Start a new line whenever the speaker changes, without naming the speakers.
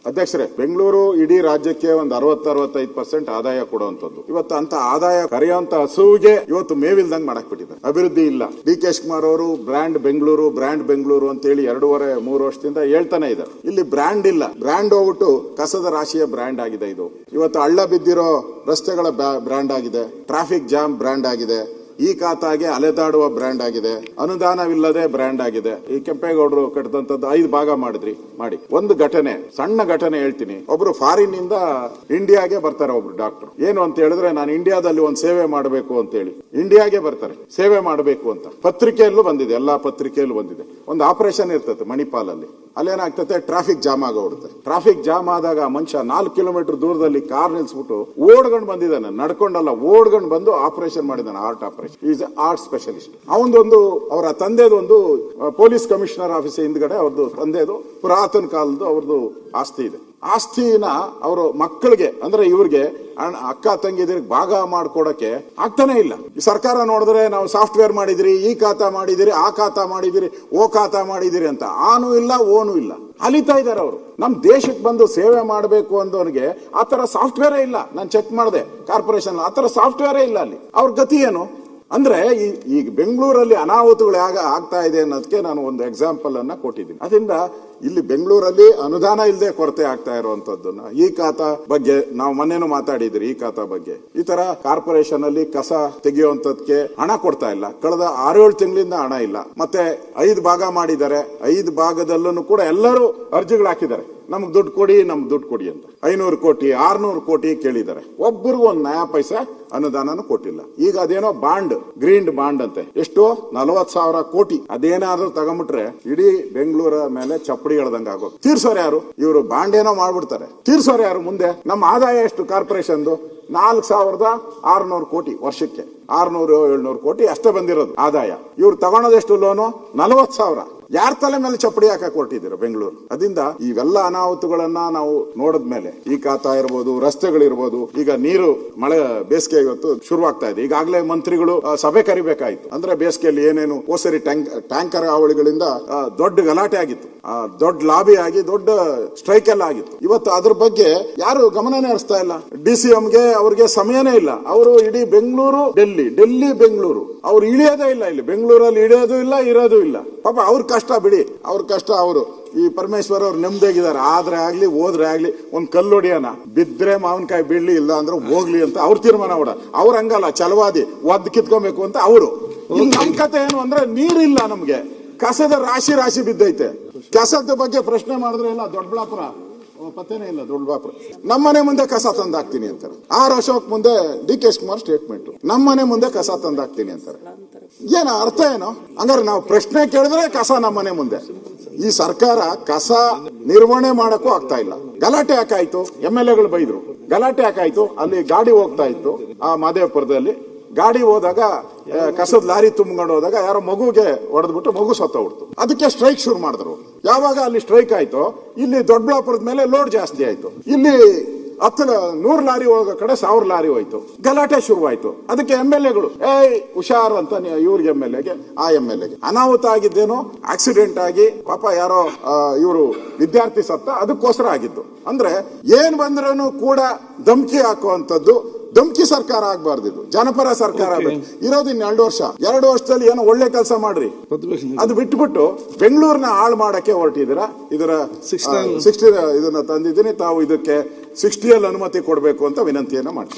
ಅಧ್ಯಕ್ಷರೇ, ಬೆಂಗಳೂರು ಇಡೀ ರಾಜ್ಯಕ್ಕೆ ಒಂದು 60-65% ಆದಾಯ ಕೊಡುವಂತದ್ದು. ಇವತ್ತು ಅಂತ ಆದಾಯ ಕರೆಯುವಂತ ಹಸುವಿಗೆ ಇವತ್ತು ಮೇವಿಲ್ದಂಗ್ ಮಾಡಕ್ ಬಿಟ್ಟಿದ್ದಾರೆ. ಅಭಿವೃದ್ಧಿ ಇಲ್ಲ. ಡಿ ಕೆ ಶಿವಕುಮಾರ್ ಅವರು ಬ್ರ್ಯಾಂಡ್ ಬೆಂಗಳೂರು ಅಂತ ಹೇಳಿ 2.5-3 ವರ್ಷದಿಂದ ಹೇಳ್ತಾನೆ ಇದ್ದಾರೆ. ಇಲ್ಲಿ ಬ್ರ್ಯಾಂಡ್ ಇಲ್ಲ. ಬ್ರ್ಯಾಂಡ್ ಹೋಗ್ಬಿಟ್ಟು ಕಸದ ರಾಶಿಯ ಬ್ರ್ಯಾಂಡ್ ಆಗಿದೆ ಇದು. ಇವತ್ತು ಹಳ್ಳ ಬಿದ್ದಿರೋ ರಸ್ತೆಗಳ ಬ್ರ್ಯಾಂಡ್ ಆಗಿದೆ. ಟ್ರಾಫಿಕ್ ಜಾಮ್ ಬ್ರ್ಯಾಂಡ್ ಆಗಿದೆ. ಈ ಖಾತಾಗೆ ಅಲೆದಾಡುವ ಬ್ರ್ಯಾಂಡ್ ಆಗಿದೆ. ಅನುದಾನವಿಲ್ಲದೆ ಬ್ರ್ಯಾಂಡ್ ಆಗಿದೆ. ಈ ಕೆಂಪೇಗೌಡರು ಕಟ್ಟಿದಂತದ್ದು 5 ಭಾಗ ಮಾಡಿ ಒಂದು ಘಟನೆ, ಸಣ್ಣ ಘಟನೆ ಹೇಳ್ತೀನಿ. ಒಬ್ರು ಫಾರಿನ್ ಇಂದ ಇಂಡಿಯಾಗೆ ಬರ್ತಾರೆ ಒಬ್ರು ಡಾಕ್ಟರ್. ಏನು ಅಂತ ಹೇಳಿದ್ರೆ, ನಾನು ಇಂಡಿಯಾದಲ್ಲಿ ಒಂದು ಸೇವೆ ಮಾಡಬೇಕು ಅಂತ ಹೇಳಿ ಇಂಡಿಯಾಗೆ ಬರ್ತಾರೆ, ಸೇವೆ ಮಾಡಬೇಕು ಅಂತ. ಪತ್ರಿಕೆಯಲ್ಲೂ ಬಂದಿದೆ, ಎಲ್ಲಾ ಪತ್ರಿಕೆಯಲ್ಲೂ ಬಂದಿದೆ. ಒಂದು ಆಪರೇಷನ್ ಇರ್ತದೆ ಮಣಿಪಾಲಲ್ಲಿ. ಅಲ್ಲೇನಾಗ್ತದೆ, ಟ್ರಾಫಿಕ್ ಜಾಮ್ ಆಗೋಗ್ಬಿಡುತ್ತೆ. ಟ್ರಾಫಿಕ್ ಜಾಮ್ ಆದಾಗ ಮನುಷ್ಯ 4 ಕಿಲೋಮೀಟರ್ ದೂರದಲ್ಲಿ ಕಾರ್ ನಿಲ್ಸ್ಬಿಟ್ಟು ಓಡ್ಕೊಂಡು ಬಂದಿದ್ದಾನೆ, ನಡ್ಕೊಂಡಲ್ಲ, ಓಡ್ಕೊಂಡು ಬಂದು ಆಪರೇಷನ್ ಮಾಡಿದ್ದಾನೆ. Heart operation. Is heart specialist. ಅವನದೊಂದು, ಅವರ ತಂದೆದೊಂದು ಪೊಲೀಸ್ ಕಮಿಷನರ್ ಆಫೀಸ್ ಹಿಂದ್ಗಡೆ ಅವ್ರದ್ದು ತಂದೆದು ಪುರಾತನ ಕಾಲದ್ದು ಅವ್ರದ್ದು ಆಸ್ತಿ ಇದೆ. ಆಸ್ತಿನ ಅವರು ಮಕ್ಕಳಿಗೆ, ಅಂದ್ರೆ ಇವ್ರಿಗೆ ಅಕ್ಕ ತಂಗಿದಿರಿಗೆ ಭಾಗ ಮಾಡ್ಕೊಡಕ್ಕೆ ಆಗ್ತಾನೆ ಇಲ್ಲ. ಈ ಸರ್ಕಾರ ನೋಡಿದ್ರೆ, ನಾವು ಸಾಫ್ಟ್ವೇರ್ ಮಾಡಿದಿರಿ, ಈ ಖಾತಾ ಮಾಡಿದಿರಿ, ಆ ಖಾತಾ ಮಾಡಿದಿರಿ, ಓ ಖಾತಾ ಮಾಡಿದಿರಿ ಅಂತ ಆನು ಇಲ್ಲ, ಓನು ಇಲ್ಲ. ಅಲಿತಾ ಇದಾರೆ ಅವರು. ನಮ್ ದೇಶಕ್ಕೆ ಬಂದು ಸೇವೆ ಮಾಡಬೇಕು ಅಂದವನಿಗೆ ಆತರ ಸಾಫ್ಟ್ವೇರೇ ಇಲ್ಲ. ನಾನು ಚೆಕ್ ಮಾಡಿದೆ ಕಾರ್ಪೊರೇಷನ್, ಆತರ ಸಾಫ್ಟ್ವೇರೇ ಇಲ್ಲ ಅಲ್ಲಿ. ಅವ್ರ ಗತಿ ಏನು ಅಂದ್ರೆ, ಈಗ ಬೆಂಗಳೂರಲ್ಲಿ ಅನಾಹುತಗಳು ಆಗ್ತಾ ಇದೆ ಅನ್ನೋದಕ್ಕೆ ನಾನು ಒಂದು ಎಕ್ಸಾಂಪಲ್ ಅನ್ನ ಕೊಟ್ಟಿದ್ದೀನಿ. ಅದರಿಂದ ಇಲ್ಲಿ ಬೆಂಗಳೂರಲ್ಲಿ ಅನುದಾನ ಇಲ್ಲದೆ ಕೊರತೆ ಆಗ್ತಾ ಇರುವಂತದ್ದನ್ನ, ಈ ಖಾತಾ ಬಗ್ಗೆ ನಾವು ಮೊನ್ನೆನೂ ಮಾತಾಡಿದ್ರಿ. ಈ ಖಾತಾ ಬಗ್ಗೆ ಈ ತರ ಕಾರ್ಪೊರೇಷನ್ ಅಲ್ಲಿ ಕಸ ತೆಗೆಯುವಂತದಕ್ಕೆ ಹಣ ಕೊಡ್ತಾ ಇಲ್ಲ. ಕಳೆದ 6-7 ತಿಂಗಳಿಂದ ಹಣ ಇಲ್ಲ. ಮತ್ತೆ 5 ಭಾಗ ಮಾಡಿದ್ದಾರೆ. 5 ಭಾಗದಲ್ಲೂ ಕೂಡ ಎಲ್ಲರೂ ಅರ್ಜಿಗಳು ಹಾಕಿದ್ದಾರೆ, ನಮ್ಗೆ ದುಡ್ಡು ಕೊಡಿ ಅಂತ. 500 ಕೋಟಿ 600 ಕೋಟಿ ಕೇಳಿದ್ದಾರೆ. ಒಬ್ಬರಿಗೂ ಒಂದು ನಯಾ ಪೈಸಾ ಅನುದಾನನೂ ಕೊಟ್ಟಿಲ್ಲ. ಈಗ ಅದೇನೋ ಬಾಂಡ್, ಗ್ರೀನ್ ಬಾಂಡ್ ಅಂತೆ, ಎಷ್ಟು 40,000 ಕೋಟಿ. ಅದೇನಾದ್ರೂ ತಗೊಂಡ್ಬಿಟ್ರೆ ಇಡೀ ಬೆಂಗಳೂರ ಮೇಲೆ ಚಪ್ಪಡಿ ಎಳ್ದಂಗ ಆಗೋ. ತೀರ್ಸೋರು ಯಾರು? ಇವರು ಬಾಂಡ್ ಏನೋ ಮಾಡ್ಬಿಡ್ತಾರೆ. ತೀರ್ಸೋರು ಯಾರು? ಮುಂದೆ ನಮ್ಮ ಆದಾಯ ಎಷ್ಟು ಕಾರ್ಪೊರೇಷನ್ದು? 4,600 ಕೋಟಿ ವರ್ಷಕ್ಕೆ. 600-700 ಕೋಟಿ ಅಷ್ಟೇ ಬಂದಿರೋದು ಆದಾಯ. ಇವ್ರು ತಗೊಳೋದೆಷ್ಟು ಲೋನು? 40,000. ಯಾರ ತಲೆ ಮೇಲೆ ಚಪ್ಪಡಿ ಹಾಕಕ್ ಹೊರಟಿದ್ದೀರ ಬೆಂಗಳೂರು? ಅದರಿಂದ ಇವೆಲ್ಲ ಅನಾಹುತಗಳನ್ನ ನಾವು ನೋಡಿದ್ಮೇಲೆ, ಈ ಖಾತಾ ಇರ್ಬೋದು, ರಸ್ತೆಗಳಿರ್ಬೋದು, ಈಗ ನೀರು, ಮಳೆ, ಬೇಸಿಗೆ ಇವತ್ತು ಶುರುವಾಗ್ತಾ ಇದೆ. ಈಗಾಗಲೇ ಮಂತ್ರಿಗಳು ಸಭೆ ಕರಿಬೇಕಾಯ್ತು. ಅಂದ್ರೆ ಬೇಸಿಗೆಯಲ್ಲಿ ಏನೇನು ಹೋಸರಿ ಟ್ಯಾಂಕರ್ ಹಾವಳಿಗಳಿಂದ ದೊಡ್ಡ ಗಲಾಟೆ ಆಗಿತ್ತು, ದೊಡ್ಡ ಲಾಬಿ ಆಗಿ ದೊಡ್ಡ ಸ್ಟ್ರೈಕ್ ಎಲ್ಲ ಆಗಿತ್ತು. ಇವತ್ತು ಅದ್ರ ಬಗ್ಗೆ ಯಾರು ಗಮನನೇ ಹರಿಸ್ತಾ ಇಲ್ಲ. DCMಗೆ ಅವ್ರಿಗೆ ಸಮಯನೇ ಇಲ್ಲ. ಅವರು ಇಡೀ ಬೆಂಗಳೂರು ಡೆಲ್ಲಿ ಬೆಂಗಳೂರು, ಅವ್ರು ಇಳಿಯೋದೇ ಇಲ್ಲ. ಇಲ್ಲಿ ಬೆಂಗಳೂರಲ್ಲಿ ಇಳಿಯೋದು ಇಲ್ಲ, ಇರೋದು ಇಲ್ಲ. ಪಾಪ ಅವ್ರ ಕಷ್ಟ ಬಿಡಿ, ಅವ್ರ ಕಷ್ಟ. ಅವರು ಈ ಪರಮೇಶ್ವರ್ ಅವ್ರು ನೆಮ್ಮದಿಯಾಗಿದ್ದಾರೆ. ಆದ್ರೆ ಆಗ್ಲಿ ಹೋದ್ರೆ ಆಗ್ಲಿ ಒಂದ್ ಕಲ್ಲು ಹೊಡಿಯೋಣ, ಬಿದ್ರೆ ಮಾವಿನಕಾಯಿ ಬೀಳ್ಲಿ, ಇಲ್ಲ ಅಂದ್ರೆ ಹೋಗ್ಲಿ ಅಂತ ಅವ್ರ ತೀರ್ಮಾನ ಮಾಡ. ಅವ್ರ ಹಂಗಲ್ಲ, ಛಲವಾದಿ ಒದ್ದು ಕಿತ್ಕೊಬೇಕು ಅಂತ ಅವರು. ನಮ್ ಕತೆ ಏನು ಅಂದ್ರೆ, ನೀರಿಲ್ಲ ನಮ್ಗೆ, ಕಸದ ರಾಶಿ ಬಿದ್ದೈತೆ. ಕಸದ ಬಗ್ಗೆ ಪ್ರಶ್ನೆ ಮಾಡಿದ್ರೆ ಇಲ್ಲ, ದೊಡ್ಡಬಳ್ಳಾಪುರ ಪತ್ತೇನೇ ಇಲ್ಲ. ದೊಡ್ಡಬಳ್ಳಾಪುರ ನಮ್ಮನೆ ಮುಂದೆ ಕಸ ತಂದಾಕ್ತೀನಿ ಅಂತಾರೆ. ಅಶೋಕ್ ಮುಂದೆ ಡಿ ಕೆ ಶಿವಕುಮಾರ್ ಸ್ಟೇಟ್ಮೆಂಟ್, ನಮ್ಮನೆ ಮುಂದೆ ಕಸ ತಂದಾಕ್ತೀನಿ ಅಂತಾರೆ. ಏನ ಅರ್ಥ ಏನು? ಹಂಗಾರೆ ನಾವು ಪ್ರಶ್ನೆ ಕೇಳಿದ್ರೆ ಕಸ ನಮ್ಮನೆ ಮುಂದೆ. ಈ ಸರ್ಕಾರ ಕಸ ನಿರ್ವಹಣೆ ಮಾಡಕ್ಕೂ ಆಗ್ತಾ ಇಲ್ಲ. ಗಲಾಟೆ ಯಾಕಾಯ್ತು? MLAಗಳು ಬೈದ್ರು. ಗಲಾಟೆ ಯಾಕಾಯ್ತು? ಅಲ್ಲಿ ಗಾಡಿ ಹೋಗ್ತಾ ಇತ್ತು ಆ ಮಾದೇವಪುರದಲ್ಲಿ. ಗಾಡಿ ಹೋದಾಗ ಕಸದ ಲಾರಿ ತುಂಬಿಕೊಂಡು ಹೋದಾಗ ಯಾರೋ ಮಗುಗೆ ಹೊಡೆದ್ಬಿಟ್ಟು ಮಗು ಸತ್ತೋಗ್ಬಿಡ್ತು. ಅದಕ್ಕೆ ಸ್ಟ್ರೈಕ್ ಶುರು ಮಾಡಿದ್ರು. ಯಾವಾಗ ಅಲ್ಲಿ ಸ್ಟ್ರೈಕ್ ಆಯ್ತು, ಇಲ್ಲಿ ದೊಡ್ಡಬಳ್ಳಾಪುರದ ಮೇಲೆ ಲೋಡ್ ಜಾಸ್ತಿ ಆಯ್ತು. ಇಲ್ಲಿ 100 ಲಾರಿ ಹೋಗೋ ಕಡೆ 1000 ಲಾರಿ ಹೋಯ್ತು. ಗಲಾಟೆ ಶುರುವಾಯ್ತು. ಅದಕ್ಕೆ MLAಗಳು ಹುಷಾರ್ ಅಂತ ಇವ್ರಿಗೆ MLAಗೆ, ಆ MLAಗೆ ಅನಾಹುತ ಆಗಿದ್ದೇನೋ, ಆಕ್ಸಿಡೆಂಟ್ ಆಗಿ ಪಾಪ ಯಾರೋ ಇವರು ವಿದ್ಯಾರ್ಥಿ ಸತ್ತ, ಅದಕ್ಕೋಸ್ಕರ ಆಗಿದ್ದು. ಅಂದ್ರೆ ಏನ್ ಬಂದ್ರೂ ಕೂಡ ಧಮಕಿ ಹಾಕುವಂತದ್ದು. ಧಮಕಿ ಸರ್ಕಾರ ಆಗ್ಬಾರ್ದು, ಜನಪರ ಸರ್ಕಾರ ಇರೋದು. 2 ವರ್ಷ, 2 ವರ್ಷದಲ್ಲಿ ಏನೋ ಒಳ್ಳೆ ಕೆಲಸ ಮಾಡ್ರಿ, ಅದು ಬಿಟ್ಬಿಟ್ಟು ಬೆಂಗಳೂರಿನ ಹಾಳು ಮಾಡಕ್ಕೆ ಹೊರಟಿದ್ದೀರಾ. ಇದರ 60 ಇದನ್ನ ತಂದಿದ್ದೀನಿ, ತಾವು ಇದಕ್ಕೆ 60 ಅನುಮತಿ ಕೊಡಬೇಕು ಅಂತ ವಿನಂತಿಯನ್ನ ಮಾಡ್ತೀವಿ.